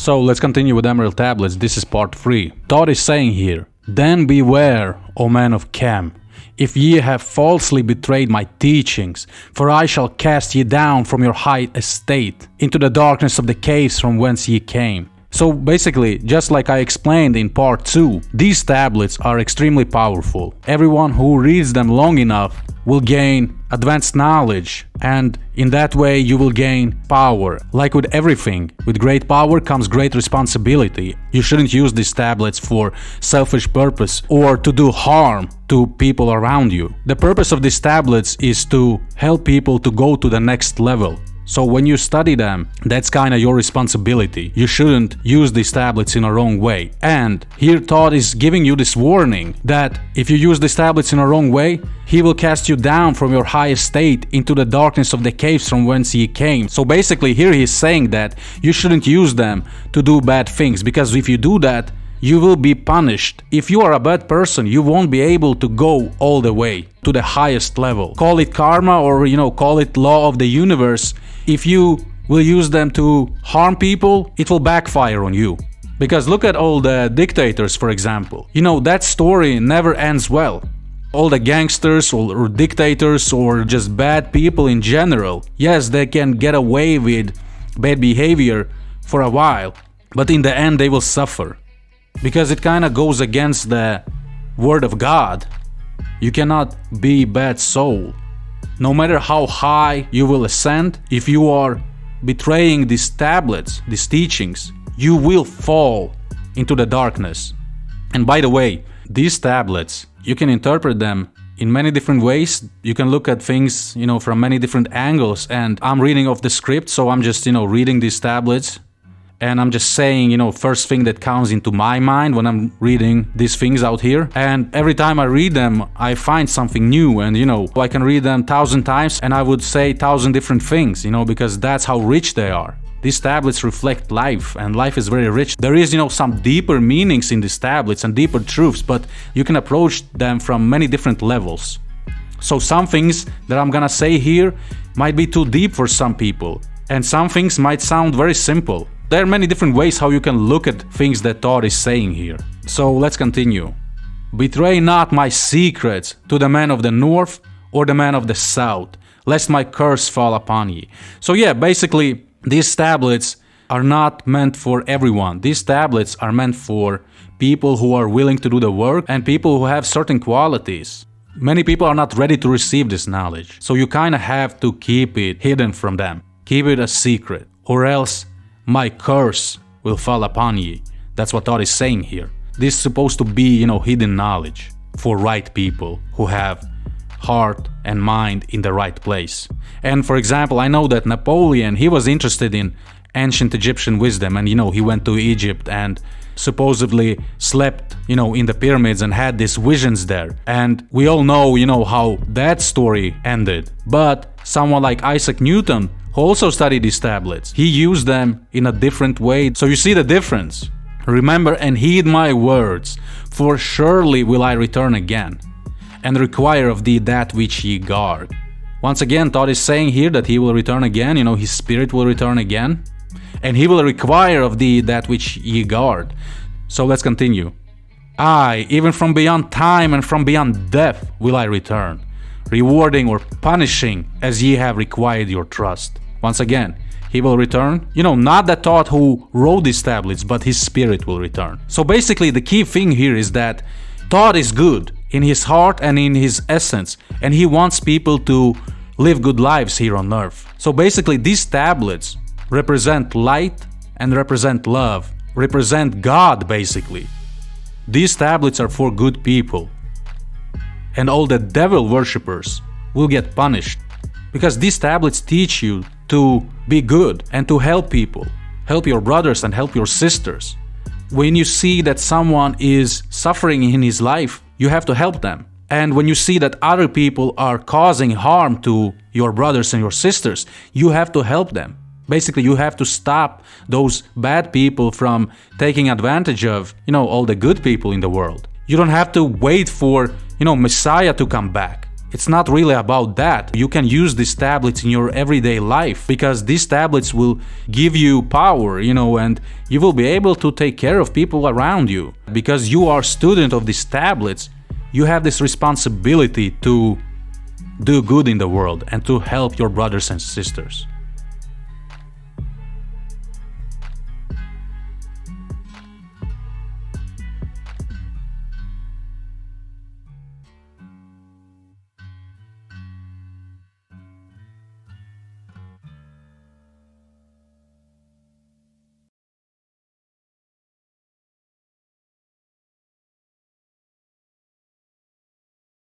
So let's continue with Emerald Tablets. This is part 3. Thoth is saying here, "Then beware, O men of Chem, if ye have falsely betrayed my teachings, for I shall cast ye down from your high estate into the darkness of the caves from whence ye came." So basically, just like I explained in part 2, these tablets are extremely powerful. Everyone who reads them long enough will gain advanced knowledge, and in that way you will gain power. Like with everything, with great power comes great responsibility. You shouldn't use these tablets for selfish purpose or to do harm to people around you. The purpose of these tablets is to help people to go to the next level. So when you study them, that's kinda your responsibility. You shouldn't use these tablets in a wrong way. And here Thoth is giving you this warning that if you use these tablets in a wrong way, he will cast you down from your high estate into the darkness of the caves from whence ye came. So basically here he is saying that you shouldn't use them to do bad things, because if you do that, you will be punished. If you are a bad person, you won't be able to go all the way to the highest level. Call it karma or, call it law of the universe. If you will use them to harm people, it will backfire on you. Because look at all the dictators, for example. That story never ends well. All the gangsters or dictators or just bad people in general, yes, they can get away with bad behavior for a while, but in the end they will suffer. Because it kind of goes against the word of God. You cannot be bad soul. No matter how high you will ascend, if you are betraying these tablets, these teachings, you will fall into the darkness. And by the way, these tablets, you can interpret them in many different ways. You can look at things, from many different angles. And I'm reading off the script, so I'm just, reading these tablets. And I'm just saying, first thing that comes into my mind when I'm reading these things out here. And every time I read them, I find something new. And, I can read them 1,000 times and I would say 1,000 different things, because that's how rich they are. These tablets reflect life, and life is very rich. There is, some deeper meanings in these tablets and deeper truths, but you can approach them from many different levels. So some things that I'm gonna say here might be too deep for some people, and some things might sound very simple. There are many different ways how you can look at things that Thoth is saying here. So let's continue. "Betray not my secrets to the man of the north or the man of the south, lest my curse fall upon ye." So yeah, basically, these tablets are not meant for everyone. These tablets are meant for people who are willing to do the work and people who have certain qualities. Many people are not ready to receive this knowledge, so you kind of have to keep it hidden from them. Keep it a secret, or else my curse will fall upon ye. That's what Thoth is saying here. This is supposed to be, hidden knowledge for right people who have heart and mind in the right place. And for example, I know that Napoleon, he was interested in ancient Egyptian wisdom, and he went to Egypt and supposedly slept, in the pyramids and had these visions there. And we all know, how that story ended. But someone like Isaac Newton, who also studied these tablets, he used them in a different way. So you see the difference. "Remember and heed my words, for surely will I return again, and require of thee that which ye guard." Once again, Thoth is saying here that he will return again, his spirit will return again, and he will require of thee that which ye guard. So let's continue. "Aye, even from beyond time and from beyond death will I return, rewarding or punishing as ye have required your trust." Once again, he will return. Not the Thoth who wrote these tablets, but his spirit will return. So basically, the key thing here is that Thoth is good in his heart and in his essence, and he wants people to live good lives here on earth. So basically, these tablets represent light and represent love, represent God basically. These tablets are for good people. And all the devil worshippers will get punished, because these tablets teach you to be good and to help people, help your brothers and help your sisters. When you see that someone is suffering in his life, you have to help them. And when you see that other people are causing harm to your brothers and your sisters, you have to help them. Basically, you have to stop those bad people from taking advantage of, all the good people in the world. You don't have to wait for, Messiah to come back. It's not really about that. You can use these tablets in your everyday life because these tablets will give you power, and you will be able to take care of people around you. Because you are a student of these tablets, you have this responsibility to do good in the world and to help your brothers and sisters.